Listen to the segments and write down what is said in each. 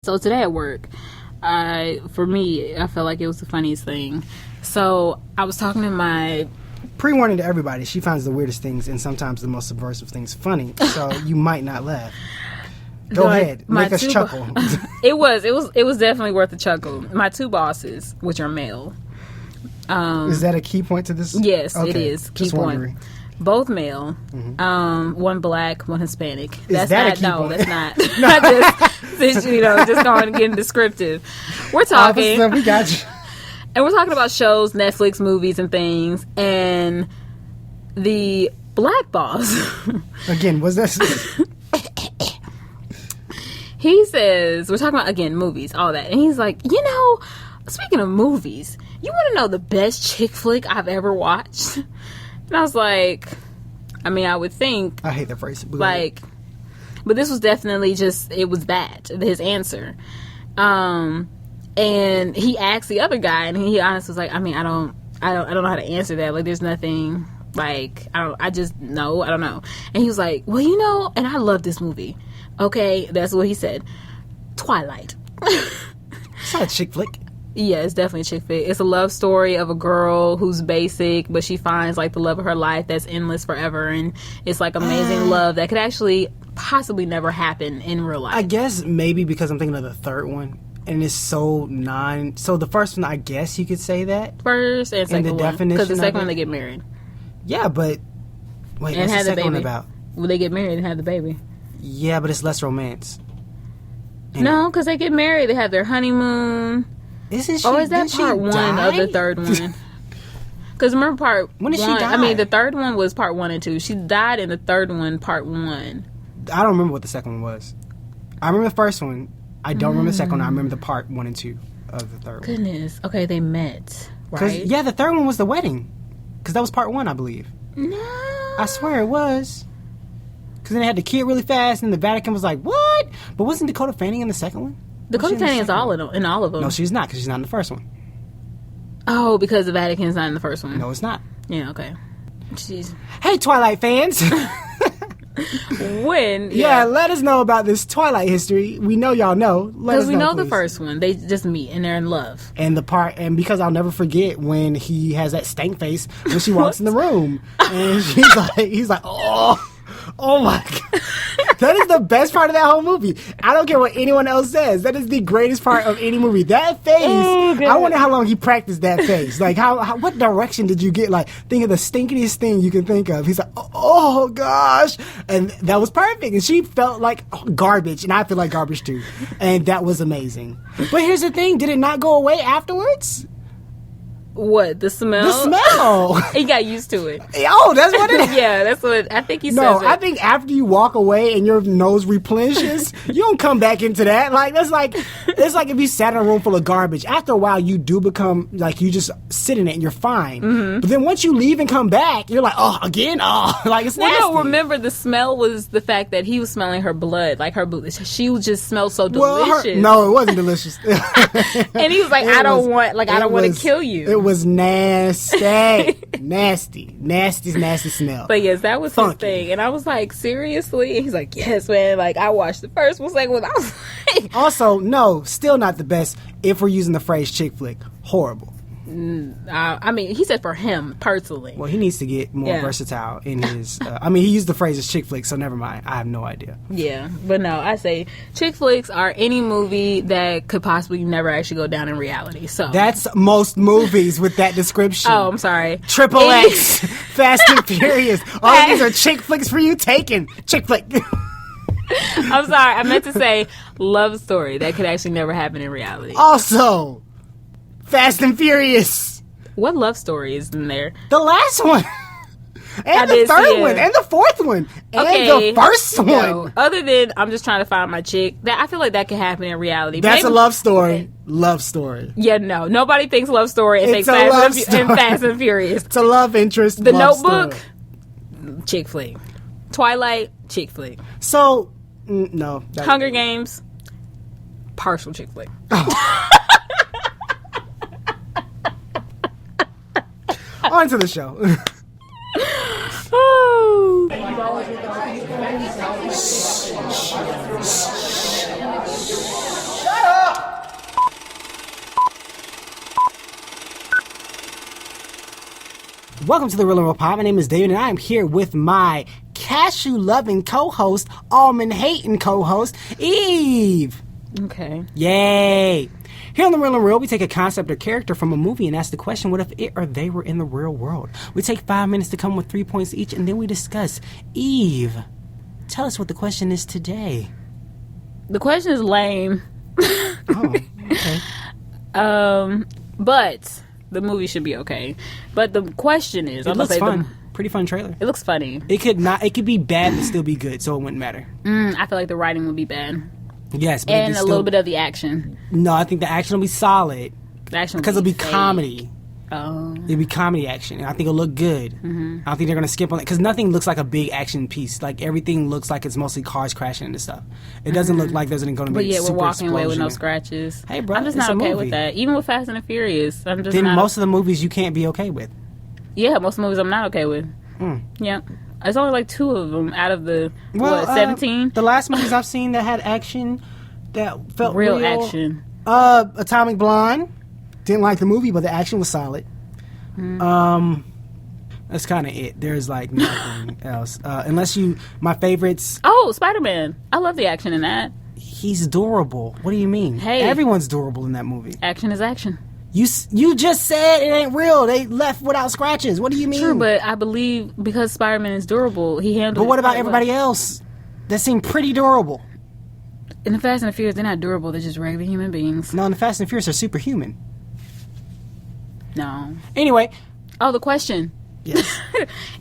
So today at work, for me, I felt like it was the funniest thing. So I was talking to my... Pre-warning to everybody, she finds the weirdest things and sometimes the most subversive things funny, so you might not laugh. Go ahead, make us chuckle. It was definitely worth a chuckle. My two bosses, which are male. Is that a key point to this? Yes, okay. It is. Key Just point. wondering. Both male, one black, one Hispanic. That's not a key point? That's not. Just going and getting descriptive. We're talking. We got you. And we're talking about shows, Netflix, movies, and things. And the black boss. Again, was this? He says, we're talking about, again, movies, all that. And he's like, speaking of movies, you want to know the best chick flick I've ever watched? And I was like, I would think. I hate that phrase. But this was definitely it was that, his answer. And he asked the other guy, and he honestly was like, I don't know how to answer that. Like, there's nothing, like, I don't know. And he was like, well, and I love this movie. Okay, that's what he said. Twilight. It's not a chick flick. Yeah, it's definitely a chick flick. It's a love story of a girl who's basic, but she finds like the love of her life that's endless forever, and it's like amazing love that could actually possibly never happen in real life. I guess maybe because I'm thinking of the third one, and it's so the first one, I guess you could say that. First and second one. Because the second one they get married. Yeah, but wait, what's the second one about? Well, they get married and have the baby. Yeah, but it's less romance. No, because they get married, they have their honeymoon. Isn't she? Or is that part one of the third one? Because remember when did she die? The third one was part 1 and 2. She died in the third one, part 1. I don't remember what the second one was. I remember the first one. I don't remember the second one. I remember the part 1 and 2 of the third one. Goodness. Okay, they met, right? Yeah, the third one was the wedding. Because that was part 1, I believe. No. I swear it was. Because then they had the kid really fast, and the Vatican was like, what? But wasn't Dakota Fanning in the second one? Dakota Fanning is in all of them. No, she's not, because she's not in the first one. Oh, because the Vatican's not in the first one. No, it's not. Yeah, okay. Jeez. Hey, Twilight fans. Yeah, let us know about this Twilight history. We know y'all know. Because we know the first one. They just meet and they're in love. And because I'll never forget when he has that stank face when she walks in the room. And he's like, oh my God. That is the best part of that whole movie. I don't care what anyone else says. That is the greatest part of any movie. That face. I wonder how long he practiced that face. Like, what direction did you get? Like, think of the stinkiest thing you can think of. He's like, oh gosh. And that was perfect. And she felt like garbage. And I feel like garbage too. And that was amazing. But here's the thing. Did it not go away afterwards? What? The smell? The smell. He got used to it. Oh, that's what it is. Yeah, that's what I think he says. No, I think after you walk away and your nose replenishes, you don't come back into that. Like, it's like if you sat in a room full of garbage. After a while, you do become, like, you just sit in it and you're fine. Mm-hmm. But then once you leave and come back, you're like, oh, again? Oh, like, it's nasty. No, remember, the smell was the fact that he was smelling her blood. Like, she just smelled so delicious. No, it wasn't delicious. And he was like, I don't want to kill you. It was nasty. nasty smell. But yes, that was his thing. And I was like, seriously? And he's like, yes, man. Like, I watched the first one, second one. I was like... Also, no, still not the best if we're using the phrase chick flick. Horrible. He said for him, personally. Well, he needs to get more versatile in his... he used the phrase as chick flick, so never mind. I have no idea. Yeah, but no, I say chick flicks are any movie that could possibly never actually go down in reality. So that's most movies with that description. Oh, I'm sorry. Triple X, Fast and Furious. All these are chick flicks for you. Taken. Chick flick. I'm sorry. I meant to say love story that could actually never happen in reality. Also... Fast and Furious. What love story is in there? The last one. And the third one. And the fourth one. And the first one. No, other than I'm just trying to find my chick. I feel like that could happen in reality. That's a love story. Love story. Yeah, no. Nobody thinks love story and thinks Fast and Furious. It's a love interest. The Notebook. Story. Chick flick. Twilight. Chick flick. So, no. Hunger Games. Partial chick flick. On to the show. Welcome to the Real and Real Pod. My name is David, and I am here with my cashew-loving co-host, almond-hating co-host, Eve. Okay. Yay! Here on the Real and Real, we take a concept or character from a movie and ask the question, what if it or they were in the real world? We take 5 minutes to come with 3 points each, and then we discuss. Eve, tell us what the question is today. The question is lame. Oh, okay. But the movie should be okay. But the question is, It looks fun. Pretty fun trailer. It looks funny. It could be bad but still be good, so it wouldn't matter. I feel like the writing would be bad. Yes, but And a little bit of the action. No, I think the action will be solid. The action Because it'll be fake. comedy. Oh. It'll be comedy action. And I think it'll look good. Mm-hmm. I don't think they're going to skip on it. Because nothing looks like a big action piece. Like, everything looks like it's mostly cars crashing into stuff. It doesn't look like there's going to be But yeah, super we're walking away with no explosion. scratches. Hey, bro, I'm just it's not a okay movie. with that. Even with Fast and the Furious. I'm just Then not. most of the movies you can't be okay with. Yeah, most movies I'm not okay with. Yeah. It's only like 2 of them out of the, 17? The last movies I've seen that had action that felt Real action. Atomic Blonde. Didn't like the movie, but the action was solid. That's kind of it. There's like nothing else. Unless my favorites. Oh, Spider-Man. I love the action in that. He's durable. What do you mean? Hey. Everyone's durable in that movie. Action is action. You just said it ain't real. They left without scratches. What do you mean? True, but I believe because Spider-Man is durable, he handled. But what it about quite everybody else? That seemed pretty durable. well. In the Fast and the Furious, they're not durable. They're just regular human beings. No, in the Fast and Furious are superhuman. No. Anyway. Oh, the question Yes.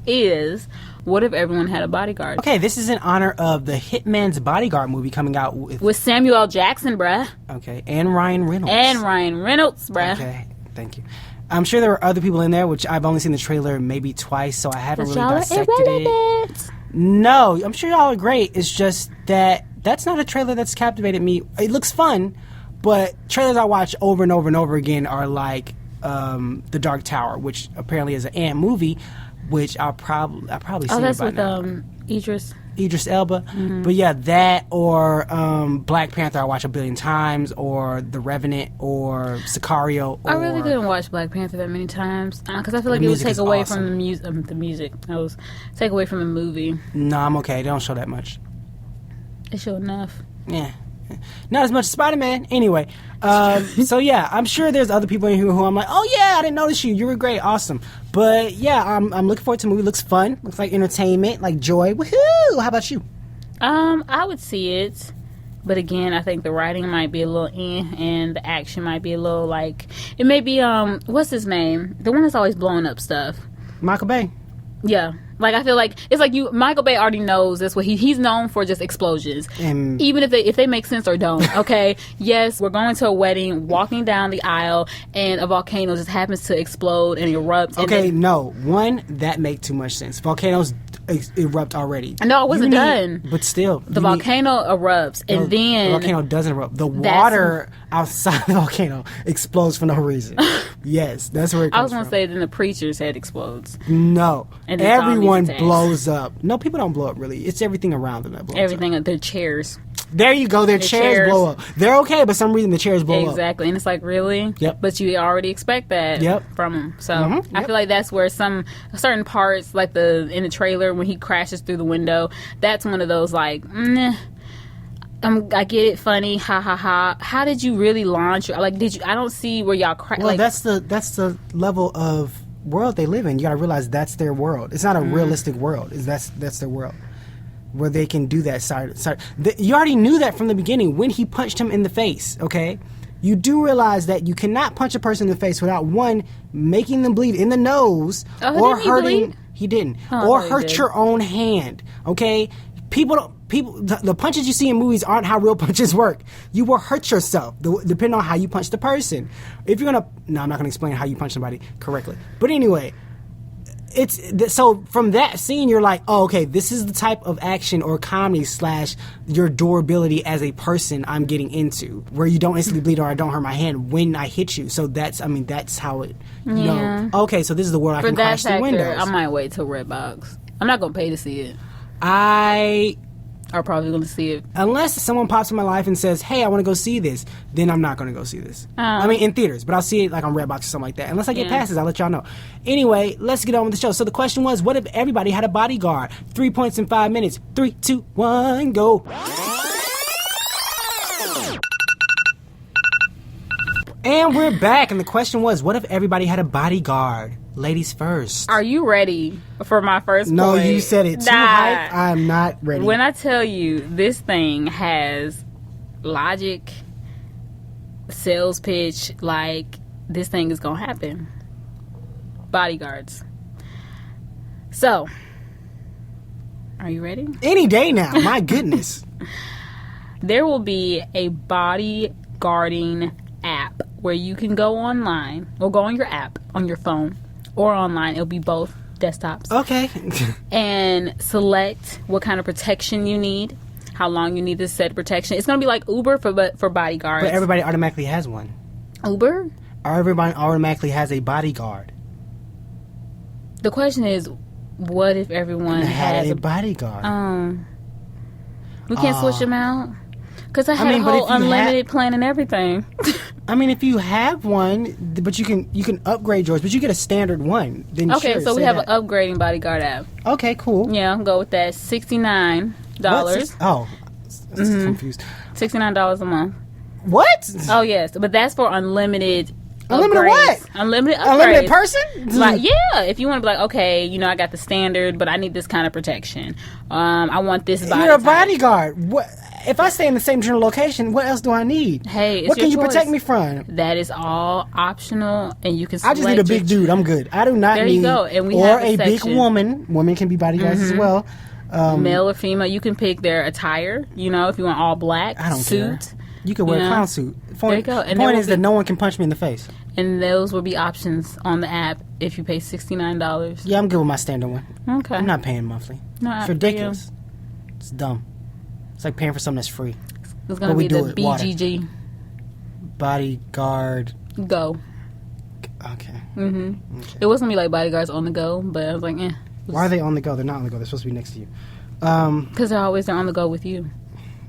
is, what if everyone had a bodyguard? Okay, this is in honor of the Hitman's Bodyguard movie coming out with Samuel L. Jackson, bruh. okay, and Ryan Reynolds. Bruh. Okay, thank you. I'm sure there were other people in there, which I've only seen the trailer maybe twice, so I haven't really dissected it. No, I'm sure y'all are great. It's just that's not a trailer that's captivated me. It looks fun, but trailers I watch over and over and over again are like The Dark Tower, which apparently is an ant movie, which I'll probably see Oh, that's it by with now. Idris. Elba. But yeah, that or Black Panther I watch a billion times, or The Revenant, or Sicario. Or, I really didn't watch Black Panther that many times because I feel like The it would music take is away awesome. from the music. Take away from the movie. No, I'm okay. They don't show that much. It's sure enough. Yeah. Not as much as Spider-Man. Anyway, so yeah, I'm sure there's other people in here who I'm like, oh yeah, I didn't notice you. You were great, awesome. But yeah, I'm looking forward to the movie. Looks fun. Looks like entertainment, like joy. Woohoo! How about you? I would see it, but again, I think the writing might be a little and the action might be a little like it may be what's his name? The one that's always blowing up stuff. Michael Bay. Yeah. Like I feel like it's like Michael Bay already knows that's what he's known for, just explosions. And even if they make sense or don't. Okay. Yes, we're going to a wedding, walking down the aisle, and a volcano just happens to explode and erupt. okay, and no, that make too much sense. Volcanoes erupt already. No, it wasn't done. But still, the volcano erupts, and then the volcano doesn't erupt. The water outside the volcano explodes for no reason. Yes, that's where it comes I was going to from. say then the preacher's head explodes. No, And then everyone zombies attacks. blows up. No, people don't blow up really. It's everything around them that blows Everything, up. their chairs. There you go. Their chairs blow up. They're okay, but for some reason the chairs blow up. Exactly. And it's like, really? Yep. But you already expect that from them. So I feel like that's where certain parts, like in the trailer when he crashes through the window, that's one of those like, I get it, funny, ha ha ha. How did you really launch? Like, I don't see where y'all crash. Well, like, that's the level of world they live in. You got to realize that's their world. It's not a realistic world. That's their world where they can do that side. You already knew that from the beginning when he punched him in the face. Okay, you do realize that you cannot punch a person in the face without one making them bleed in the nose or didn't he hurting. bleed? He didn't, Oh, or I thought he hurt did. your own hand. Okay, the punches you see in movies aren't how real punches work. You will hurt yourself depending on how you punch the person. If you're I'm not gonna explain how you punch somebody correctly. But anyway, so from that scene, you're like, oh, okay, this is the type of action or comedy / your durability as a person I'm getting into, where you don't instantly bleed or I don't hurt my hand when I hit you. So that's how it. You know, okay, so this is the world I for can that crash through factor, windows. I might wait till Redbox. I'm not going to pay to see it. I are probably going to see it. Unless someone pops in my life and says, hey, I want to go see this, then I'm not going to go see this. I mean, in theaters, but I'll see it like on Redbox or something like that. Unless I get passes, I'll let y'all know. Anyway, let's get on with the show. So the question was, what if everybody had a bodyguard? 3 points in 5 minutes. 3, 2, 1, go. And we're back, and the question was, what if everybody had a bodyguard? Ladies first. Are you ready for my first No, point? you said it too hype. I'm not ready. When I tell you this thing has logic, sales pitch, like this thing is going to happen. Bodyguards. So, are you ready? Any day now. My goodness. There will be a bodyguarding app where you can go online or go on your app on your phone or online. It'll be both desktops. Okay. And select what kind of protection you need, how long you need this said protection. It's going to be like Uber for bodyguards. But everybody automatically has one. Uber? Everybody automatically has a bodyguard. The question is, what if everyone had has a bodyguard? We can't switch them out? Because I had a whole unlimited plan and everything. I mean, if you have one, but you can upgrade yours, but you get a standard one. Then Okay, sure, so we say have that. an upgrading bodyguard app. Okay, cool. Yeah, I'll go with that. $69. Confused. $69 a month. What? Oh, yes. But that's for unlimited Unlimited upgrades. what? Unlimited upgrades. Unlimited person? Like, yeah, if you want to be like, okay, I got the standard, but I need this kind of protection. I want this body You're a type. bodyguard. What? If I stay in the same general location, what else do I need? Hey, it's what can your you choice. protect me from? That is all optional, and you can I select just need a big dude. I'm good. I do not There need. you go. And we or have a a big section. woman. Women can be bodyguards as well. Male or female. You can pick their attire, if you want all black, I don't suit. care. You can wear a clown suit. There you go. And The point there is will that be- no one can punch me in the face. And those will be options on the app if you pay $69. Yeah, I'm good with my standard one. Okay. I'm not paying monthly. No, It's for ridiculous. It's dumb. It's like paying for something that's free. It's going to But we be do the it. Water. BGG. Bodyguard. Go. Okay. It was going to be like bodyguards on the go, but I was like, Why are they on the go? They're not on the go. They're supposed to be next to you. Because they're on the go with you.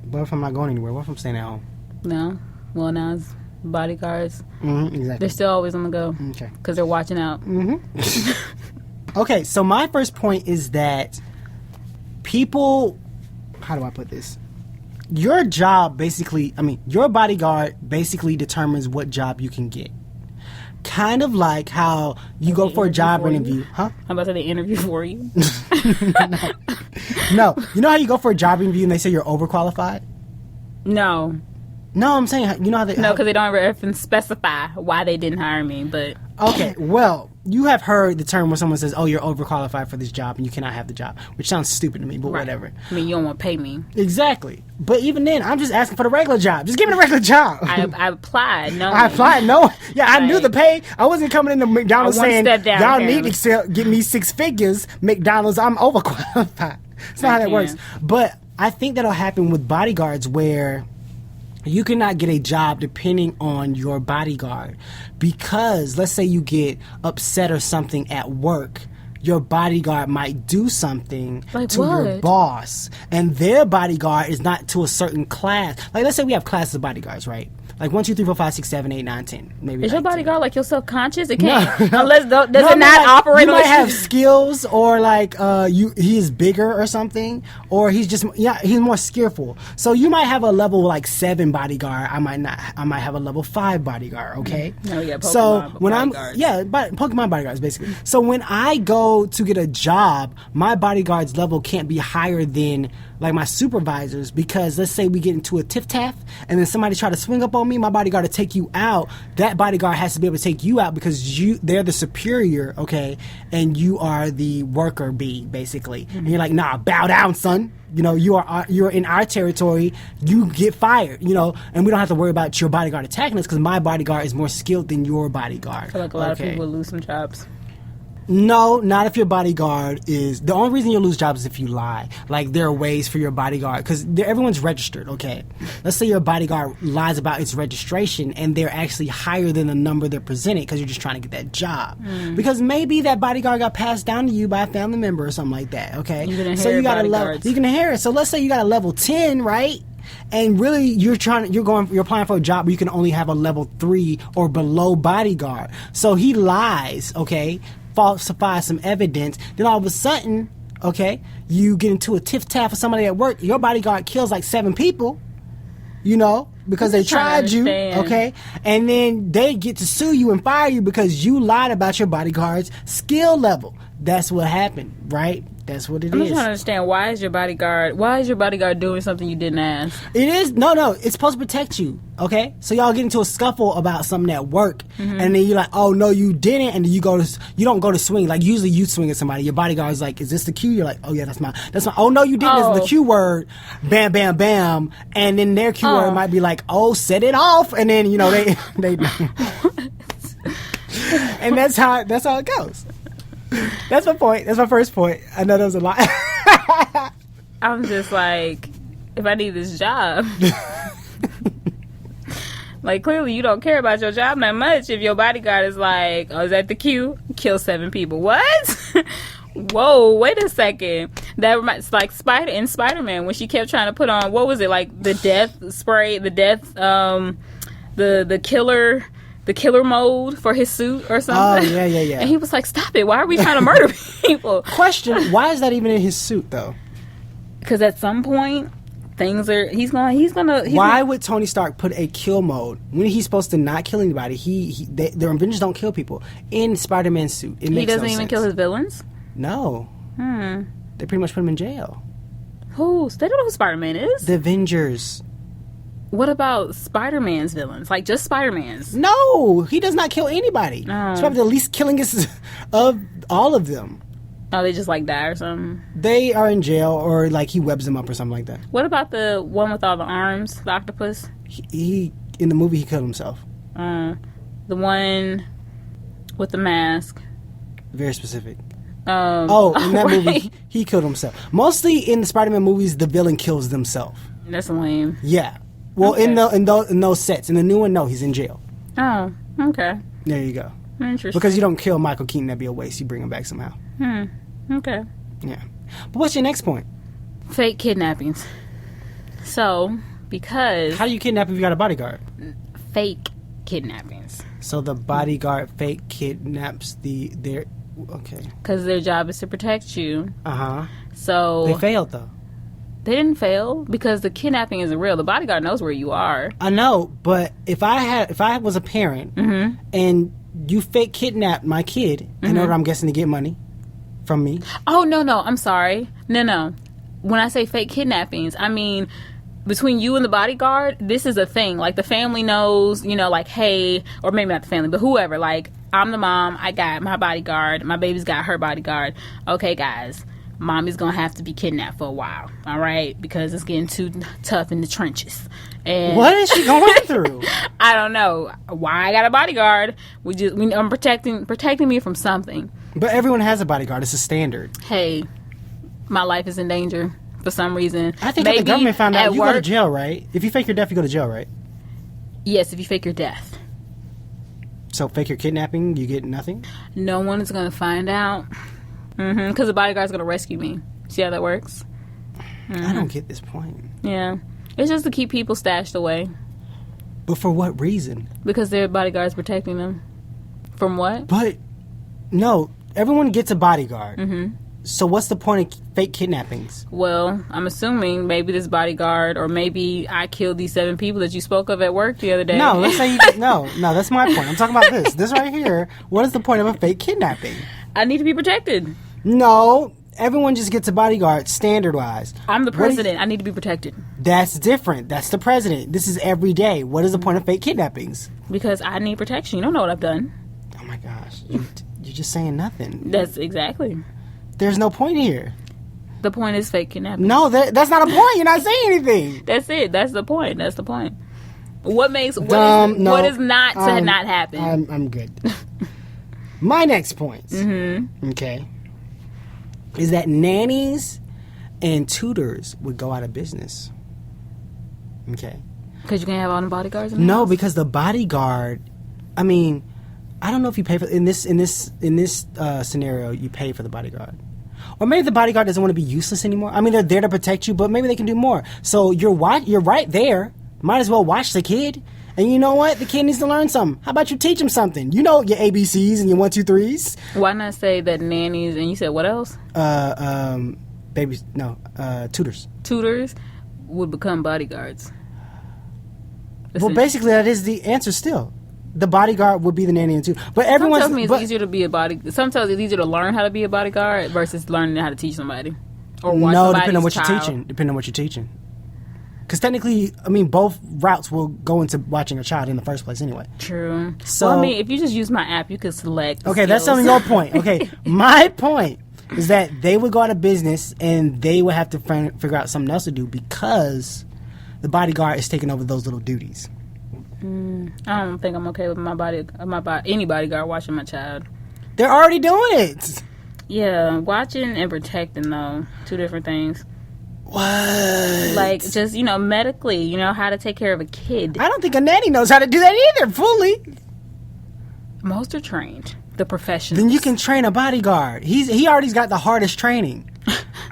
What if I'm not going anywhere? What if I'm staying at home? No. Well, now it's bodyguards. Exactly. They're still always on the go. Okay. Because they're watching out. Okay, so my first point is that people, how do I put this? Your job basically, your bodyguard basically determines what job you can get. Kind of like how you go for a job interview. Huh? I'm about to say the interview for you. No. You know how you go for a job interview and they say you're overqualified? No. No, I'm saying, you know how they... No, because they don't ever specify why they didn't hire me, but... Okay, well, you have heard the term when someone says, oh, you're overqualified for this job and you cannot have the job, which sounds stupid to me, but Right. whatever. I mean, you don't want to pay me. Exactly. But even then, I'm just asking for the regular job. Just give me the regular job. I applied. No, I applied. No. Yeah, I knew Right. the pay. I wasn't coming into McDonald's I one saying, step down, y'all apparently. need to get me 6 figures. McDonald's, I'm overqualified. It's not how that works. But I think that'll happen with bodyguards where... you cannot get a job depending on your bodyguard because let's say you get upset or something at work, your bodyguard might do something Like to your what? boss and their bodyguard is not to a certain class. Like let's say we have classes of bodyguards, right? Like 1, 2, 3, 4, 5, 6, 7, 8, 9, 10. Maybe Is your 19. bodyguard like you're self-conscious? It can't. No. Unless, does No, it not operate you on might the have skills or like he is bigger or something or he's more skillful. So you might have a level like 7 bodyguard. I might have a level 5 bodyguard, okay? No, yeah, Pokemon so when bodyguards. Pokemon bodyguards basically. So when I go to get a job, my bodyguard's level can't be higher than like my supervisors because let's say we get into a tiff-taff and then somebody try to swing up on me, my bodyguard to take you out. That bodyguard has to be able to take you out because they're the superior, okay, and you are the worker bee basically. And you're like, nah, bow down, son. You're in our territory. You get fired. And we don't have to worry about your bodyguard attacking us because my bodyguard is more skilled than your bodyguard. I feel like a lot of people would lose some jobs. No, not if your bodyguard is... The only reason you'll lose jobs is if you lie. Like, there are ways for your bodyguard... Because everyone's registered, okay? Let's say your bodyguard lies about its registration and they're actually higher than the number they're presented because you're just trying to get that job. Because maybe that bodyguard got passed down to you by a family member or something like that, okay? You can inherit so you got bodyguards. you can inherit. So let's say you got a level 10, right? And really, you're applying for a job where you can only have a level 3 or below bodyguard. So he lies, okay? Falsifies some evidence. Then all of a sudden, okay, you get into a tiff-taff with somebody at work. Your bodyguard kills like 7 people, you know, because they tried you, okay? And then they get to sue you and fire you because you lied about your bodyguard's skill level. That's what happened, right? That's what it is. I'm just trying to understand, why is your bodyguard doing something you didn't ask? It is no. It's supposed to protect you. Okay, so y'all get into a scuffle about something at work, and then you're like, "Oh no, you didn't," and then you don't go to swing. Like usually, you swing at somebody. Your bodyguard's like, "Is this the cue?" You're like, "Oh yeah, that's my." Oh no, you didn't. This is the cue word. Bam, bam, bam, and then their cue word might be like, "Oh, set it off," and then they and that's how it goes. That's my point. That's my first point. I know that was a lot. I'm just like, if I need this job, like clearly you don't care about your job that much. If your bodyguard is like, "Oh, is that the cue? Kill 7 people." What? Whoa! Wait a second. That reminds, like Spider-Man when she kept trying to put on, what was it, like the death spray, the killer. The killer mode for his suit or something. Oh, yeah. And he was like, "Stop it. Why are we trying to murder people?" Question, why is that even in his suit, though? Because at some point, he's gonna. Why would Tony Stark put a kill mode when he's supposed to not kill anybody? Their Avengers don't kill people. In Spider-Man's suit, it makes no sense. He doesn't even kill his villains? No. They pretty much put him in jail. They don't know who Spider-Man is? The Avengers. What about Spider-Man's villains? Like, just Spider-Man's? No, he does not kill anybody. Oh. He's probably the least killingest of all of them. Oh, they just, like, die or something? They are in jail, or, like, he webs them up or something like that. What about the one with all the arms, the octopus? He in the movie, he killed himself. The one with the mask. Very specific. In that right. movie, he killed himself. Mostly in the Spider-Man movies, the villain kills themselves. That's lame. Yeah. Well, okay. in those sets. In the new one, no, he's in jail. Oh, okay. There you go. Interesting. Because you don't kill Michael Keaton, that'd be a waste. You bring him back somehow. Okay. Yeah. But what's your next point? Fake kidnappings. So, because... How do you kidnap if you got a bodyguard? Fake kidnappings. So the bodyguard fake kidnaps their... Okay. Because their job is to protect you. Uh-huh. So... They failed, though. They didn't fail because the kidnapping isn't real. The bodyguard knows where you are. I know, but if I was a parent and you fake kidnapped my kid in order, I'm guessing, to get money from me. Oh, no, I'm sorry. No. When I say fake kidnappings, I mean between you and the bodyguard, this is a thing. Like, the family knows, like, hey, or maybe not the family, but whoever, like, I'm the mom, I got my bodyguard, my baby's got her bodyguard. Okay, guys. Mommy's gonna have to be kidnapped for a while, all right? Because it's getting too tough in the trenches. And what is she going through? I don't know why I got a bodyguard. I'm protecting me from something. But everyone has a bodyguard. It's a standard. Hey, my life is in danger for some reason. I think if the government found out, you go to jail, right? If you fake your death, you go to jail, right? Yes, if you fake your death. So fake your kidnapping, you get nothing? No one is gonna find out. Because the bodyguard's going to rescue me. See how that works? I don't get this point. Yeah. It's just to keep people stashed away. But for what reason? Because their bodyguard's protecting them. From what? But, no. Everyone gets a bodyguard. So what's the point of fake kidnappings? Well, I'm assuming maybe this bodyguard, or maybe I killed these 7 people that you spoke of at work the other day. No, let's say no, that's my point. I'm talking about this. This right here. What is the point of a fake kidnapping? I need to be protected. No, everyone just gets a bodyguard, standard-wise. I'm the president. I need to be protected. That's different. That's the president. This is every day. What is the point of fake kidnappings? Because I need protection. You don't know what I've done. Oh, my gosh. You're just saying nothing. That's exactly. There's no point here. The point is fake kidnapping. No, that's not a point. You're not saying anything. That's it. That's the point. What is not to not happen? I'm good. My next point, okay, is that nannies and tutors would go out of business. Okay. Because you can't have all the bodyguards in the No, house? because the bodyguard, I mean, I don't know if you pay for in this scenario you pay for the bodyguard, or maybe the bodyguard doesn't want to be useless anymore. I mean, they're there to protect you, but maybe they can do more. So you're right there. Might as well watch the kid. And you know what? The kid needs to learn something. How about you teach him something? You know your ABCs and your 1, 2, 3s. Why not say that nannies and you said what else? Tutors. Tutors would become bodyguards. Well, basically, that is the answer still. The bodyguard would be the nanny and tutor. But everyone's... Some tells me it's easier to be a bodyguard. Some tells it's easier to learn how to be a bodyguard versus learning how to teach somebody. Or watch depending on what you're teaching. Depending on what you're teaching. Because technically, I mean, both routes will go into watching a child in the first place anyway. True. So, well, I mean, if you just use my app, you could select okay, that's some of your point. Okay, my point is that they would go out of business and they would have to figure out something else to do because the bodyguard is taking over those little duties. I don't think I'm okay with any bodyguard watching my child. They're already doing it. Yeah, watching and protecting, though. Two different things. What? Like, just, medically, how to take care of a kid. I don't think a nanny knows how to do that either, fully. Most are trained. The professionals. Then you can train a bodyguard. He already's got the hardest training.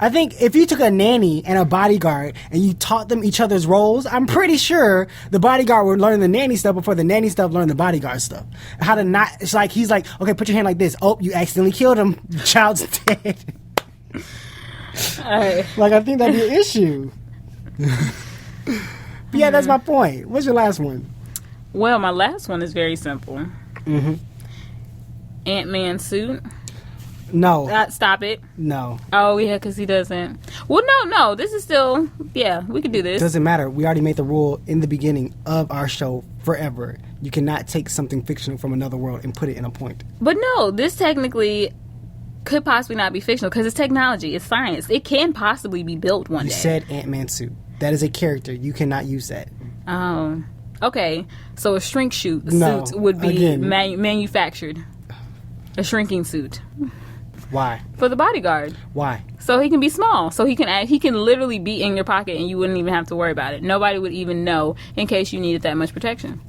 I think if you took a nanny and a bodyguard and you taught them each other's roles, I'm pretty sure the bodyguard would learn the nanny stuff before the nanny stuff learned the bodyguard stuff. How to not... It's like, he's like, okay, put your hand like this. Oh, you accidentally killed him. The child's dead. Like, I think that'd be an issue. But yeah, that's my point. What's your last one? Well, my last one is very simple. Ant-Man suit. No. Stop it. No. Oh, yeah, because he doesn't. Well, no. This is still... Yeah, we can do this. Doesn't matter. We already made the rule in the beginning of our show forever. You cannot take something fictional from another world and put it in a point. But no, this technically could possibly not be fictional because it's technology. It's science. It can possibly be built one day. You said Ant-Man suit. That is a character. You cannot use that. Oh. Okay. So a shrink suit would be manufactured. A shrinking suit. Why? For the bodyguard. Why? So he can be small. So he can literally be in your pocket and you wouldn't even have to worry about it. Nobody would even know in case you needed that much protection.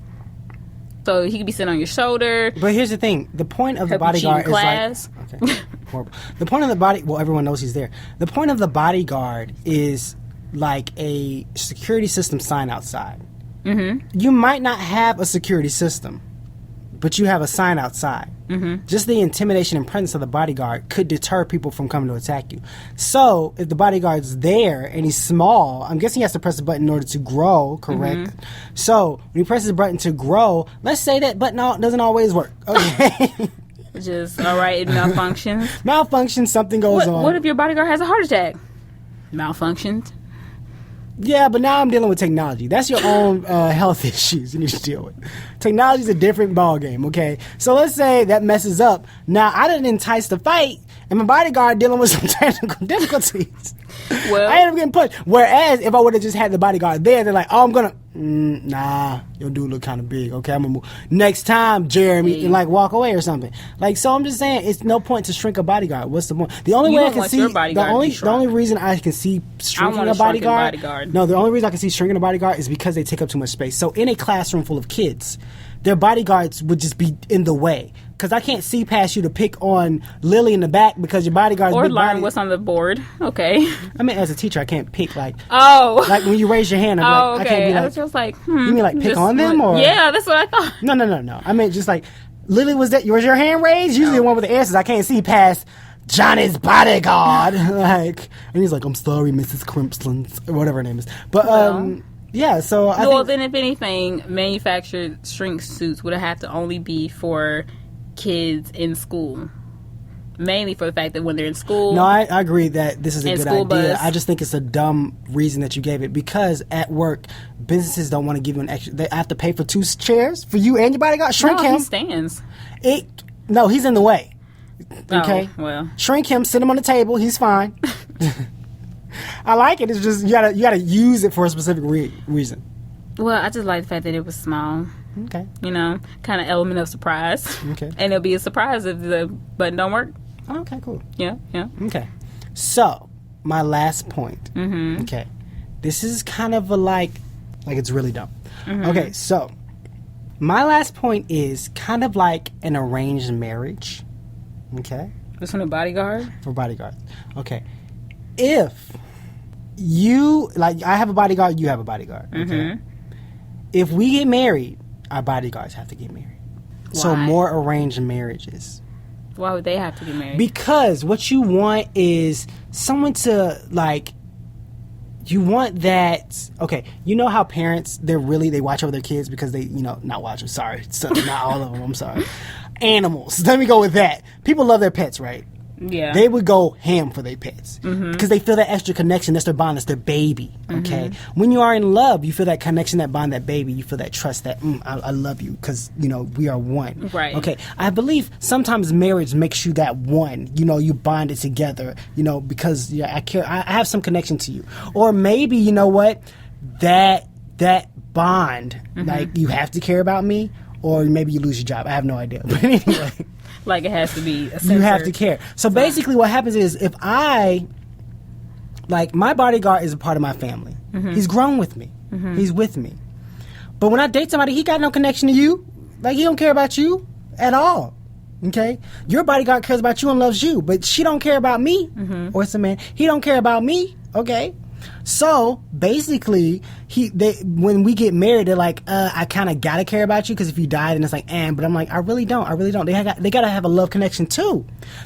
So he could be sitting on your shoulder. But here's the thing. The point of the bodyguard is class. like... Okay. Horrible. The point of the well, everyone knows he's there. The point of the bodyguard is like a security system sign outside. You might not have a security system, but you have a sign outside. Just the intimidation and presence of the bodyguard could deter people from coming to attack you. So, if the bodyguard's there and he's small, I'm guessing he has to press the button in order to grow, correct? So, when he presses the button to grow, let's say that button doesn't always work, okay? Just, all right, it malfunctions. Malfunctions, something goes on. What if your bodyguard has a heart attack? Malfunctioned. Yeah, but now I'm dealing with technology. That's your own health issues you need to deal with. Technology's a different ballgame, okay? So let's say that messes up. Now, I didn't entice the fight, and my bodyguard dealing with some technical difficulties. Well, I ended up getting punched. Whereas, if I would have just had the bodyguard there, they're like, oh, I'm gonna... nah, your dude look kind of big. Okay, I'm gonna move. Next time, Jeremy, and like walk away or something. Like, so I'm just saying, it's no point to shrink a bodyguard. What's the point? The only way I can see... The only reason I can see shrinking a bodyguard... No, the only reason I can see shrinking a bodyguard is because they take up too much space. So in a classroom full of kids, their bodyguards would just be in the way. Because I can't see past you to pick on Lily in the back because your bodyguard's or big learn body. What's on the board. Okay. I mean, as a teacher, I can't pick like... Oh. Like when you raise your hand, I'm like, okay. I can't be like... I was just like, You mean like pick on them? Or yeah, that's what I thought. No. I mean, just like, Lily, was your hand raised? Usually the one with the answers. I can't see past Johnny's bodyguard. And he's like, I'm sorry, Mrs. Crimpsland, or whatever her name is. But, yeah, so I think... then if anything, manufactured shrink suits would have to only be for kids in school. Mainly for the fact that when they're in school... No, I agree that this is a good idea. Bus. I just think it's a dumb reason that you gave it because at work, businesses don't want to give you an extra... They have to pay for 2 chairs for you and your bodyguard. Shrink him. He stands. No, he's in the way. Okay? Oh, well. Shrink him, sit him on the table, he's fine. I like it. It's just you gotta use it for a specific reason. Well, I just like the fact that it was small. Okay. You know, kind of element of surprise. Okay. And it'll be a surprise if the button don't work. Okay, cool. Yeah. Okay. So, my last point. Mm-hmm. Okay. This is kind of a like it's really dumb. Mm-hmm. Okay, so my last point is kind of like an arranged marriage. Okay? This one a bodyguard? For bodyguards. Okay. If you, like, I have a bodyguard, you have a bodyguard. Okay? Mm-hmm. If we get married, our bodyguards have to get married. Why? So more arranged marriages. Why would they have to get married? Because what you want is someone to, like, you want that. Okay, you know how parents, they watch over their kids because they, not watch them, sorry. So, not all of them, I'm sorry. Animals. Let me go with that. People love their pets, right? Yeah. They would go ham for their pets because they feel that extra connection. That's their bond. That's their baby. Okay. When you are in love, you feel that connection, that bond, that baby. You feel that trust. That I love you because we are one. Right. Okay. I believe sometimes marriage makes you that one. You bonded together. Because I care. I have some connection to you. Or maybe that bond. Like you have to care about me. Or maybe you lose your job. I have no idea. But anyway. Like it has to be a You have to care. So basically what happens is if my bodyguard is a part of my family. He's grown with me. He's with me. But when I date somebody, he got no connection to you. Like he don't care about you at all. Okay? Your bodyguard cares about you and loves you. But she don't care about me. Or it's a man. He don't care about me. Okay? So basically, when we get married, they're like, I kind of gotta care about you because if you die, then it's like, but I'm like, I really don't. They gotta have a love connection too.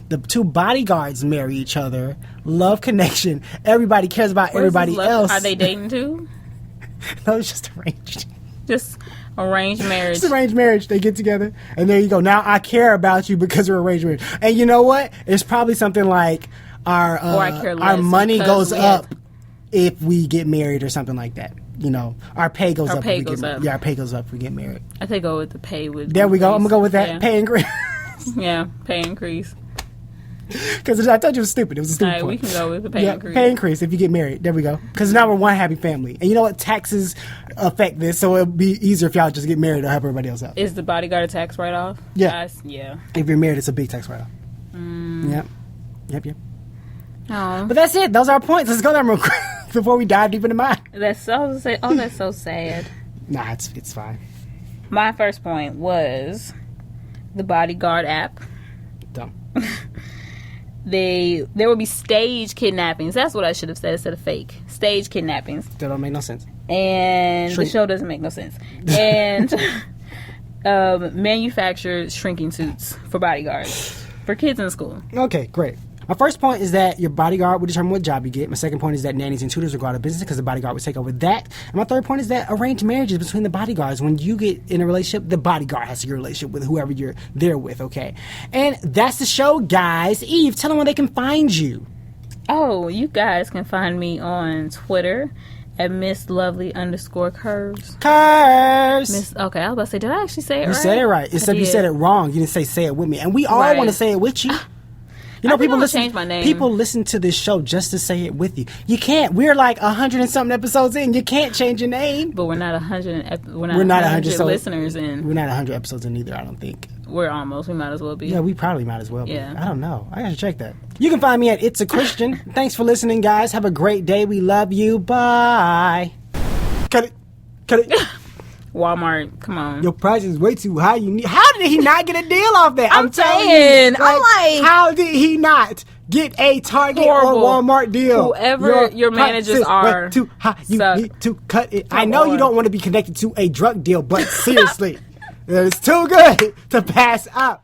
The two bodyguards marry each other, love connection. Everybody cares about everybody else. Are they dating too? No, it's just arranged. Just arranged marriage. It's arranged marriage. They get together, and there you go. Now I care about you because we're arranged marriage. And you know what? It's probably something like our money goes up. If we get married or something like that, our pay goes up. Our pay goes up if we get married. I think go with the pay. There we go. I'm gonna go with that. Yeah. Pay increase. Yeah, pay increase. Because I told you it was stupid. It was a stupid point. We can go with the pay increase. Pay increase if you get married. There we go. Because now we're one happy family. And you know what? Taxes affect this, so it'll be easier if y'all just get married or help everybody else out. Is the bodyguard a tax write-off? Yeah. Yeah. If you're married, it's a big tax write-off. Yep. Oh. But that's it. Those are our points. Let's go there real quick before we dive deep into mine. That's so sad. Oh, that's so sad. Nah, it's fine. My first point was the Bodyguard app. Dumb. There will be stage kidnappings. That's what I should have said instead of fake. Stage kidnappings. That don't make no sense. And the show doesn't make no sense. And manufactured shrinking suits for bodyguards for kids in school. Okay, great. My first point is that your bodyguard will determine what job you get. My second point is that nannies and tutors will go out of business because the bodyguard will take over that. And my third point is that arranged marriages between the bodyguards. When you get in a relationship, the bodyguard has to get a relationship with whoever you're there with, okay? And that's the show, guys. Eve, tell them where they can find you. Oh, you guys can find me on Twitter at Miss_Lovely_Curves. Curves! Okay, I was about to say, did I actually say it right? You said it right. Except you said it wrong. You didn't say it with me. And we all want to say it with you. People change my name. People listen to this show just to say it with you. You can't. We're like 100 and something episodes in. You can't change your name. But we're not 100. We're not 100 listeners in. We're not 100 episodes in either. I don't think. We're almost. We might as well be. Yeah, we probably might as well be. Yeah. I don't know. I gotta check that. You can find me at It's a Christian. Thanks for listening, guys. Have a great day. We love you. Bye. Cut it. Walmart, come on. Your price is way too high. How did he not get a deal off that? I'm saying. I'm like, how did he not get a Target or Walmart deal? Whoever your managers are, way too high. You need to cut it. I know you don't want to be connected to a drug deal, but seriously, it's too good to pass up.